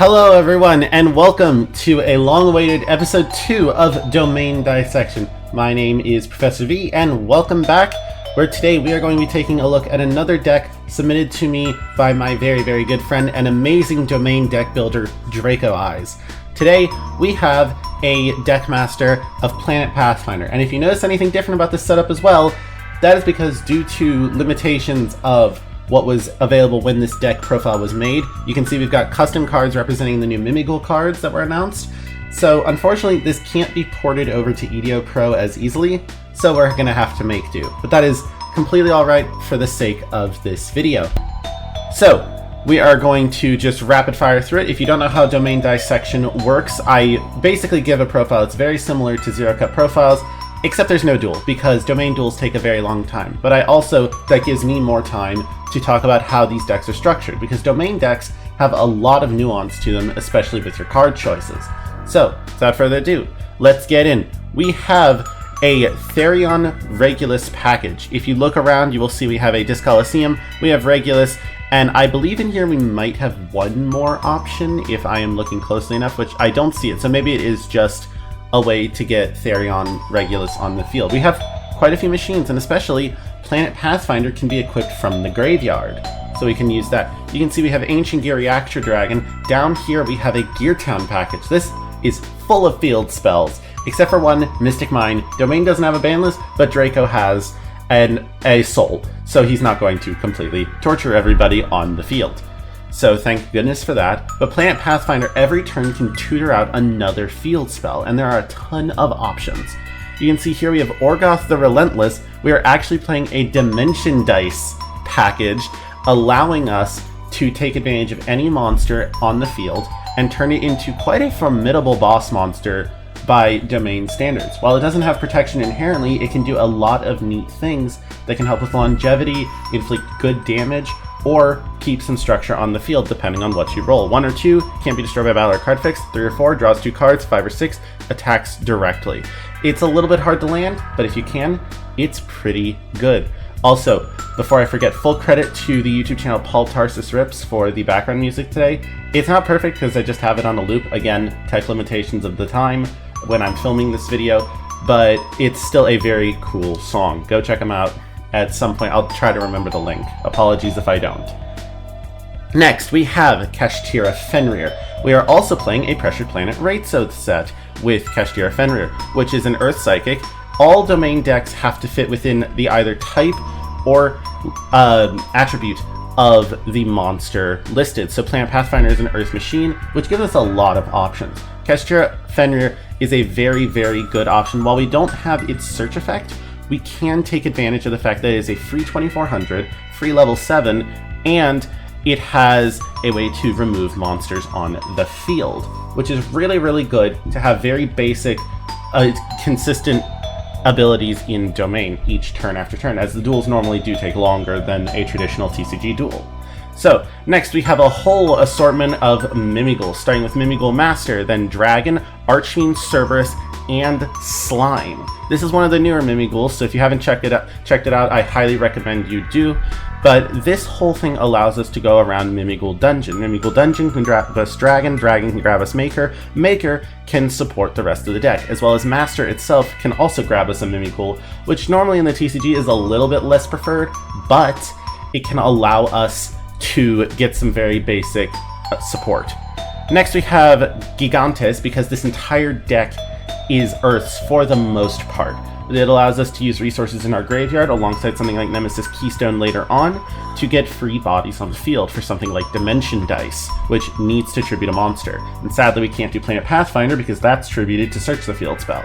Hello everyone, and welcome to a long-awaited episode 2 of Domain Dissection. My name is Professor V, and welcome back, where today we are going to be taking a look at another deck submitted to me by my very good friend and amazing domain deck builder, Draco Eyes. Today we have a deck master of Planet Pathfinder, and if you notice anything different about this setup as well, that is because due to limitations of what was available when this deck profile was made, you can see we've got custom cards representing the new Mimigul cards that were announced. So unfortunately this can't be ported over to EDO Pro as easily, so we're gonna have to make do. But that is completely alright for the sake of this video. So we are going to just rapid fire through it. If you don't know how domain dissection works, I basically give a profile. It's very similar to Zero Cut profiles, except there's no duel, because domain duels take a very long time. But that gives me more time to talk about how these decks are structured, because domain decks have a lot of nuance to them, especially with your card choices. So, without further ado, let's get in. We have a Therion Regulus package. If you look around, you will see we have a Discoliseum, we have Regulus, and I believe in here we might have one more option if I am looking closely enough, which I don't see it, so maybe it is just a way to get Therion Regulus on the field. We have quite a few machines, and especially Planet Pathfinder can be equipped from the graveyard, so we can use that. You can see we have Ancient Gear Reactor Dragon. Down here we have a Gear Town package. This is full of field spells, except for one, Mystic Mine. Domain doesn't have a ban list, but Draco has a soul, so he's not going to completely torture everybody on the field. So thank goodness for that. But Planet Pathfinder every turn can tutor out another field spell, and there are a ton of options. You can see here we have Orgoth the Relentless. We are actually playing a Dimension Dice package, allowing us to take advantage of any monster on the field and turn it into quite a formidable boss monster by domain standards. While it doesn't have protection inherently, it can do a lot of neat things that can help with longevity, inflict good damage, or keep some structure on the field depending on what you roll. 1 or 2 can't be destroyed by battle or card fix. 3 or 4 draws 2 cards. 5 or 6 attacks directly. It's a little bit hard to land, but if you can, it's pretty good. Also, before I forget, full credit to the YouTube channel Paul Tarsus Rips for the background music today. It's not perfect because I just have it on a loop. Again, tech limitations of the time when I'm filming this video, but it's still a very cool song. Go check them out. At some point, I'll try to remember the link. Apologies if I don't. Next, we have Kashtira Fenrir. We are also playing a Pressured Planet Raid-Soth set with Kashtira Fenrir, which is an Earth Psychic. All domain decks have to fit within the either type or attribute of the monster listed. So Planet Pathfinder is an Earth Machine, which gives us a lot of options. Kashtira Fenrir is a very good option. While we don't have its search effect, we can take advantage of the fact that it is a free 2400, free level 7, and it has a way to remove monsters on the field, which is really good to have very basic, consistent abilities in domain each turn after turn, as the duels normally do take longer than a traditional TCG duel. So, next we have a whole assortment of Mimigul, starting with Mimigul Master, then Dragon, Archfiend, Cerberus, and Slime. This is one of the newer Mimiguls, so if you haven't checked it out, I highly recommend you do. But this whole thing allows us to go around Mimigul Dungeon. Mimigul Dungeon can grab us Dragon, Dragon can grab us Maker, Maker can support the rest of the deck, as well as Master itself can also grab us a Mimigul, which normally in the TCG is a little bit less preferred, but it can allow us to get some very basic support. Next we have Gigantes, because this entire deck is Earths for the most part. It allows us to use resources in our graveyard alongside something like Nemesis Keystone later on to get free bodies on the field for something like Dimension Dice, which needs to tribute a monster. And sadly we can't do Planet Pathfinder because that's tributed to search the field spell.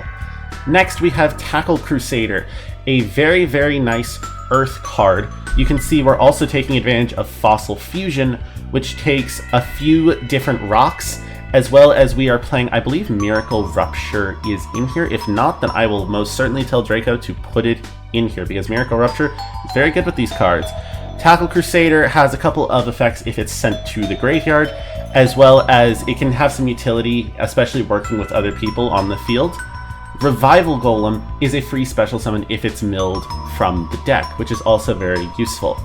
Next we have Tackle Crusader, a very nice Earth card. You can see we're also taking advantage of Fossil Fusion, which takes a few different rocks, as well as we are playing, I believe Miracle Rupture is in here. If not, then I will most certainly tell Draco to put it in here, because Miracle Rupture is very good with these cards. Tackle Crusader has a couple of effects if it's sent to the graveyard, as well as it can have some utility, especially working with other people on the field. Revival Golem is a free special summon if it's milled from the deck, which is also very useful.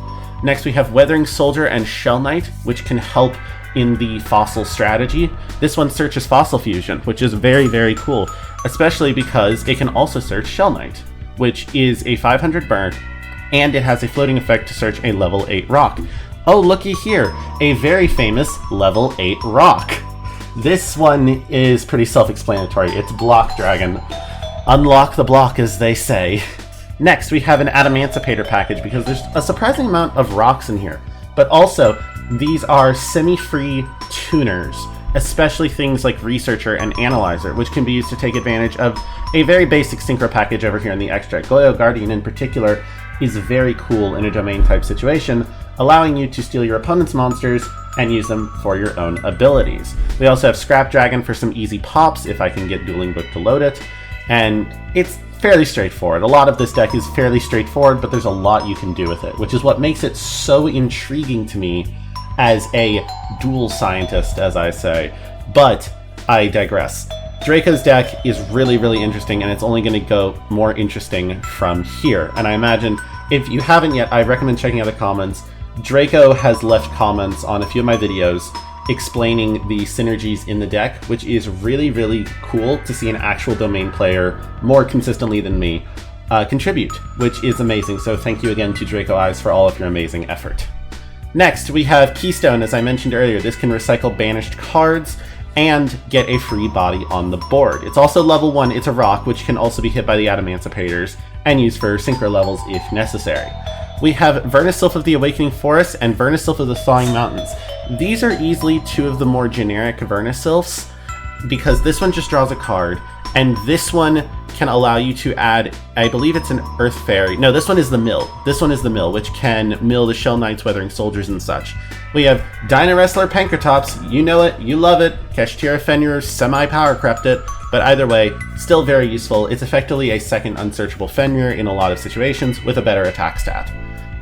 Next we have Weathering Soldier and Shell Knight, which can help in the fossil strategy. This one searches fossil fusion, which is very, very cool, especially because it can also search Shell Knight, which is a 500 burn, and it has a floating effect to search a level 8 rock. Oh, looky here, a very famous level 8 rock. This one is pretty self-explanatory. It's Block Dragon. Unlock the block, as they say. Next, we have an Adamantipator package because there's a surprising amount of rocks in here. But also, these are semi-free tuners, especially things like Researcher and Analyzer, which can be used to take advantage of a very basic synchro package over here in the extract. Goyo Guardian in particular is very cool in a domain type situation, allowing you to steal your opponent's monsters and use them for your own abilities. We also have Scrap Dragon for some easy pops if I can get Dueling Book to load it, and it's fairly straightforward. A lot of this deck is fairly straightforward, but there's a lot you can do with it, which is what makes it so intriguing to me as a dual scientist, as I say. But I digress. Draco's deck is really, really interesting, and it's only going to go more interesting from here. And I imagine if you haven't yet, I recommend checking out the comments. Draco has left comments on a few of my videos explaining the synergies in the deck, which is really, really cool to see an actual domain player more consistently than me contribute, which is amazing. So thank you again to Draco Eyes for all of your amazing effort. Next, we have Keystone. As I mentioned earlier, this can recycle banished cards and get a free body on the board. It's also level 1, it's a rock, which can also be hit by the Adamantispators and used for synchro levels if necessary. We have Vernusylph of the Awakening Forest and Vernusylph of the Thawing Mountains. These are easily two of the more generic Vernusylphs, because this one just draws a card, and this one can allow you to add, I believe it's an Earth Fairy. No, this one is the Mill. This one is the Mill, which can mill the Shell Knights, Weathering Soldiers, and such. We have Dino Wrestler Pankratops. You know it, you love it. Kashtira Fenrir semi-power crept it, but either way, still very useful. It's effectively a second unsearchable Fenrir in a lot of situations with a better attack stat.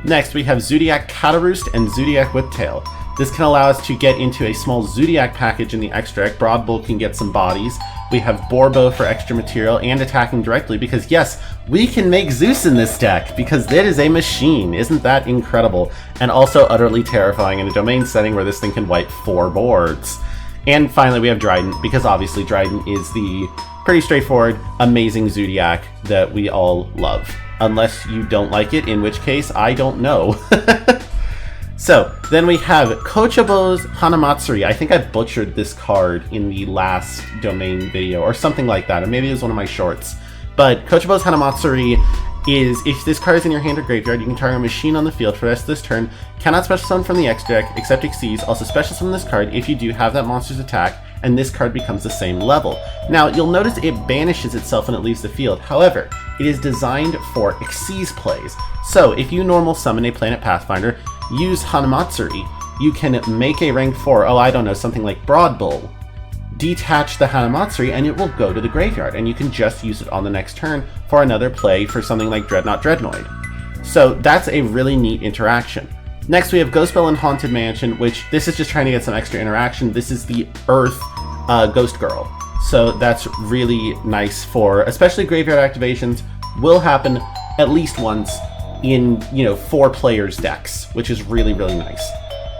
Next, we have Zodiac Cataroost and Zodiac Whiptail. This can allow us to get into a small Zodiac package in the extract. Broadbull can get some bodies. We have Borbo for extra material and attacking directly because, yes, we can make Zeus in this deck because it is a machine. Isn't that incredible? And also utterly terrifying in a domain setting where this thing can wipe 4 boards. And finally, we have Dryden because obviously Dryden is the pretty straightforward, amazing Zodiac that we all love. Unless you don't like it, in which case, I don't know. So, then we have Kochobo's Hanamatsuri. I think I butchered this card in the last domain video, or something like that, or maybe it was one of my shorts. But Kochobo's Hanamatsuri is, if this card is in your hand or graveyard, you can target a machine on the field for the rest of this turn, cannot special summon from the extract, except Xyz, also special summon this card if you do have that monster's attack, and this card becomes the same level. Now, you'll notice it banishes itself when it leaves the field. However, it is designed for Xyz plays. So, if you normal summon a Planet Pathfinder, use Hanamatsuri, you can make a rank 4, oh I don't know, something like Broadbull, detach the Hanamatsuri, and it will go to the graveyard, and you can just use it on the next turn for another play for something like Dreadnought Dreadnoid. So that's a really neat interaction. Next we have Ghostbell and Haunted Mansion, which this is just trying to get some extra interaction. This is the Earth Ghost Girl. So that's really nice for, especially graveyard activations, will happen at least once in, 4 players decks, which is really, really nice.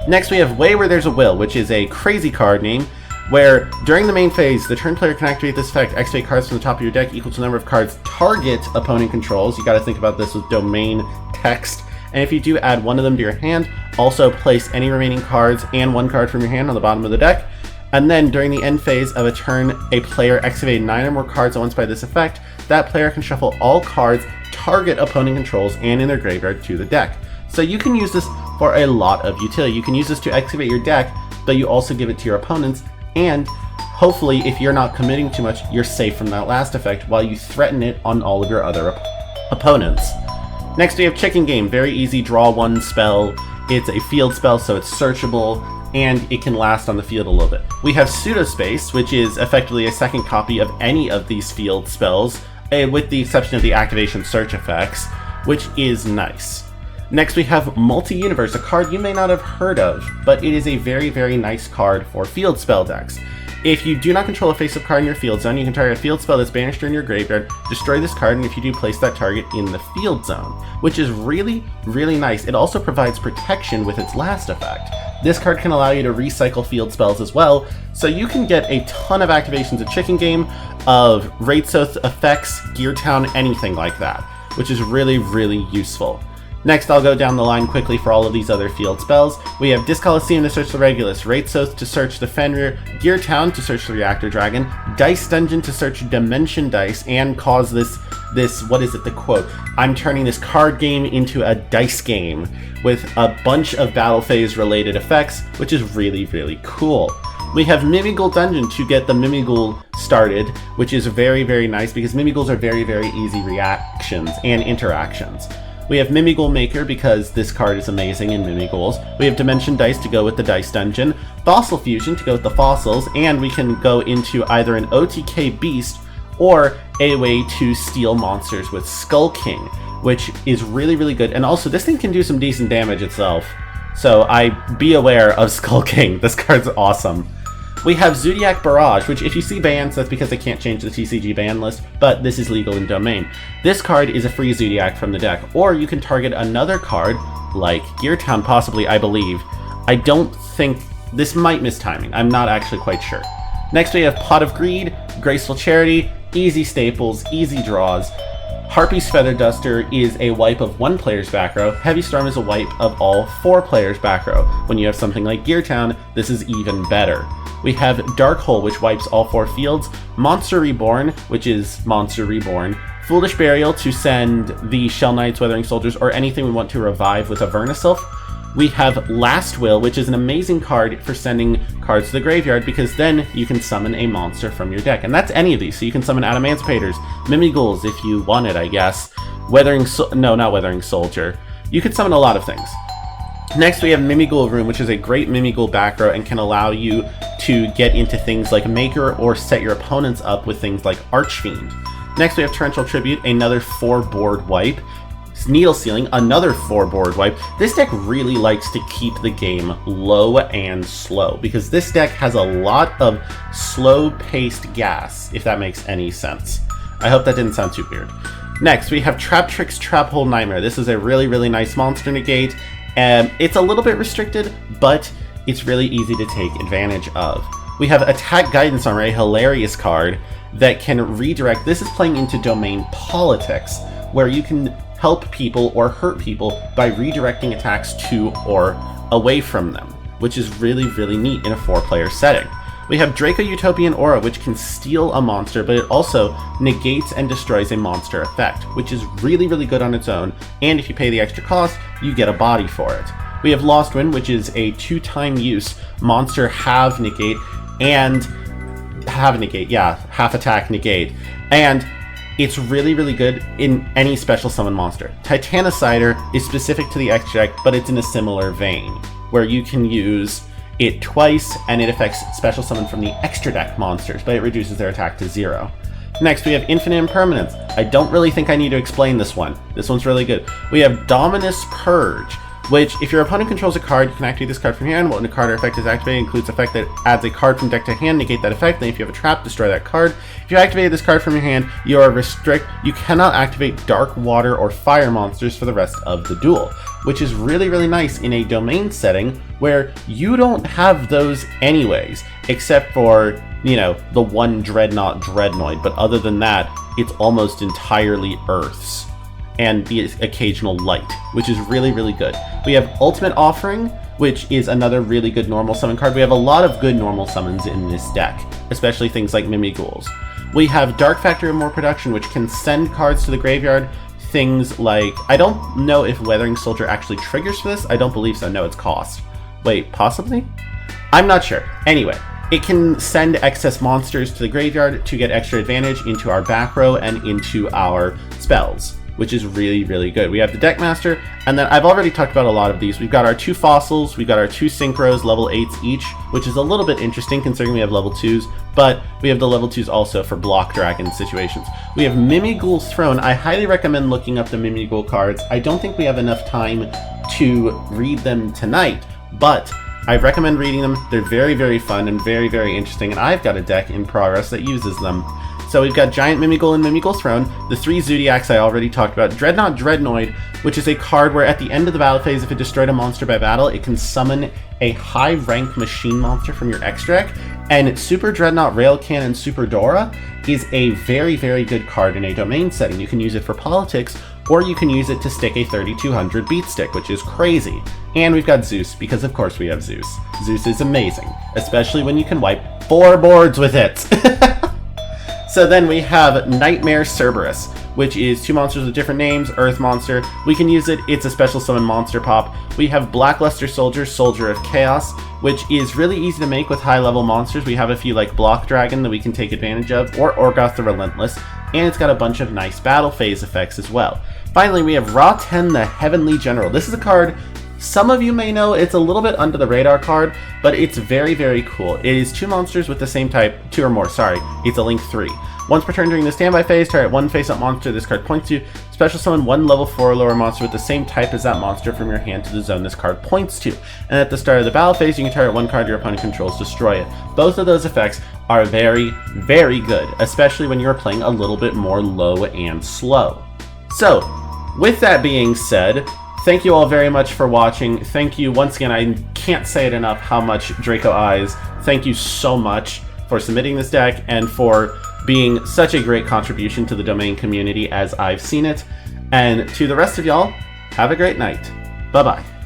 Next we have Way Where There's a Will, which is a crazy card name, where during the main phase, the turn player can activate this effect, activate cards from the top of your deck equal to the number of cards target opponent controls. You gotta think about this with domain text. And if you do add one of them to your hand, also place any remaining cards and 1 card from your hand on the bottom of the deck. And then during the end phase of a turn, a player activated 9 or more cards at once by this effect. That player can shuffle all cards target opponent controls and in their graveyard to the deck. So you can use this for a lot of utility. You can use this to activate your deck, but you also give it to your opponents, and hopefully if you're not committing too much, you're safe from that last effect while you threaten it on all of your other opponents. Next we have Chicken Game, very easy draw 1 spell. It's a field spell, so it's searchable, and it can last on the field a little bit. We have Pseudospace, which is effectively a second copy of any of these field spells, with the exception of the activation search effects, which is nice. Next we have Multi-Universe, a card you may not have heard of, but it is a very, very nice card for field spell decks. If you do not control a face-up card in your field zone, you can target a field spell that's banished in your graveyard, destroy this card, and if you do, place that target in the field zone, which is really, really nice. It also provides protection with its last effect. This card can allow you to recycle field spells as well, so you can get a ton of activations of Chicken Game, of Raidsoth effects, Gear Town, anything like that, which is really, really useful. Next, I'll go down the line quickly for all of these other field spells. We have Disc Coliseum to search the Regulus, Raidsoth to search the Fenrir, Gear Town to search the Reactor Dragon, Dice Dungeon to search Dimension Dice and cause this, what is it, the quote, I'm turning this card game into a dice game with a bunch of battle phase related effects, which is really, really cool. We have Mimighoul Dungeon to get the Mimighoul started, which is very, very nice because Mimighouls are very, very easy reactions and interactions. We have Mimighoul Maker because this card is amazing in Mimighouls. We have Dimension Dice to go with the Dice Dungeon, Fossil Fusion to go with the fossils, and we can go into either an OTK Beast or a way to steal monsters with Skull King, which is really, really good. And also, this thing can do some decent damage itself. So be aware of Skull King. This card's awesome. We have Zodiac Barrage, which if you see bans, that's because they can't change the TCG ban list, but this is legal in Domain. This card is a free Zodiac from the deck, or you can target another card, like Gear Town possibly, I believe. I don't think, this might miss timing, I'm not actually quite sure. Next we have Pot of Greed, Graceful Charity, easy staples, easy draws. Harpy's Feather Duster is a wipe of one player's back row. Heavy Storm is a wipe of all 4 players' back row. When you have something like Gear Town, this is even better. We have Dark Hole, which wipes all 4 fields. Monster Reborn, which is Monster Reborn. Foolish Burial to send the Shell Knights, Weathering Soldiers, or anything we want to revive with a Vernisylph. We have Last Will, which is an amazing card for sending cards to the graveyard because then you can summon a monster from your deck. And that's any of these, so you can summon Adamancipators, Mimighouls if you want it, I guess. Not Weathering Soldier. You could summon a lot of things. Next we have Mimighoul Room, which is a great Mimighoul back row and can allow you to get into things like Maker or set your opponents up with things like Archfiend. Next we have Torrential Tribute, another 4-board wipe. Needle Sealing, another 4-board wipe. This deck really likes to keep the game low and slow because this deck has a lot of slow-paced gas, if that makes any sense. I hope that didn't sound too weird. Next, we have Trap Tricks Trap Hole Nightmare. This is a really, really nice monster negate, and it's a little bit restricted, but it's really easy to take advantage of. We have Attack Guidance Armor, a hilarious card that can redirect. This is playing into Domain Politics, where you can help people or hurt people by redirecting attacks to or away from them, which is really, really neat in a 4-player setting. We have Draco Utopian Aura, which can steal a monster, but it also negates and destroys a monster effect, which is really, really good on its own, and if you pay the extra cost, you get a body for it. We have Lost Wind, which is a 2-time use monster half negate, and half attack negate, and it's really, really good in any special summon monster. Titanicider is specific to the extra deck, but it's in a similar vein, where you can use it twice and it affects special summon from the extra deck monsters, but it reduces their attack to 0. Next, we have Infinite Impermanence. I don't really think I need to explain this one. This one's really good. We have Dominus Purge, which, if your opponent controls a card, you can activate this card from your hand. When a card or effect is activated, includes effect that adds a card from deck to hand, negate that effect. Then if you have a trap, destroy that card. If you activated this card from your hand, you cannot activate Dark Water or Fire monsters for the rest of the duel, which is really, really nice in a Domain setting where you don't have those anyways, except for, the one Dreadnought Dreadnoid, but other than that, it's almost entirely Earths and the occasional light, which is really, really good. We have Ultimate Offering, which is another really good normal summon card. We have a lot of good normal summons in this deck, especially things like Mimighouls. We have Dark Factory of More Production, which can send cards to the graveyard. Things like, I don't know if Weathering Soldier actually triggers for this. I don't believe so. No, it's cost. Wait, possibly? I'm not sure. Anyway, it can send excess monsters to the graveyard to get extra advantage into our back row and into our spells, which is really, really good. We have the Deckmaster, and then I've already talked about a lot of these. We've got our 2 fossils, we've got our 2 synchros, level 8s each, which is a little bit interesting considering we have level 2s, but we have the level 2s also for block dragon situations. We have Mimighoul's Throne. I highly recommend looking up the Mimighoul cards. I don't think we have enough time to read them tonight, but I recommend reading them. They're very, very fun and very, very interesting, and I've got a deck in progress that uses them. So we've got Giant Mimigul and Mimigul Throne, the 3 Zodiacs I already talked about, Dreadnought Dreadnoid, which is a card where at the end of the battle phase, if it destroyed a monster by battle, it can summon a high-rank machine monster from your extra deck, and Super Dreadnought Rail Cannon Super Dora is a very, very good card in a domain setting. You can use it for politics, or you can use it to stick a 3200 beat stick, which is crazy. And we've got Zeus, because of course we have Zeus. Zeus is amazing, especially when you can wipe 4 boards with it. So then we have Nightmare Cerberus, which is 2 monsters with different names, Earth monster. We can use it, it's a special summon monster pop. We have Blackluster Soldier, Soldier of Chaos, which is really easy to make with high level monsters. We have a few like Block Dragon that we can take advantage of, or Orgoth the Relentless, and it's got a bunch of nice battle phase effects as well. Finally, we have Ra 10 the Heavenly General. This is a card some of you may know. It's a little bit under the radar card, but it's very, very cool. It is 2 monsters with the same type, 2 or more, sorry. It's a link 3. Once per turn during the standby phase, target 1 face-up monster this card points to. Special summon 1 level 4 or lower monster with the same type as that monster from your hand to the zone this card points to. And at the start of the battle phase, you can target 1 card your opponent controls, destroy it. Both of those effects are very, very good, especially when you're playing a little bit more low and slow. So, with that being said, thank you all very much for watching. Thank you once again, I can't say it enough how much Draco Eyes, thank you so much for submitting this deck and for being such a great contribution to the domain community as I've seen it. And to the rest of y'all, have a great night. Bye-bye.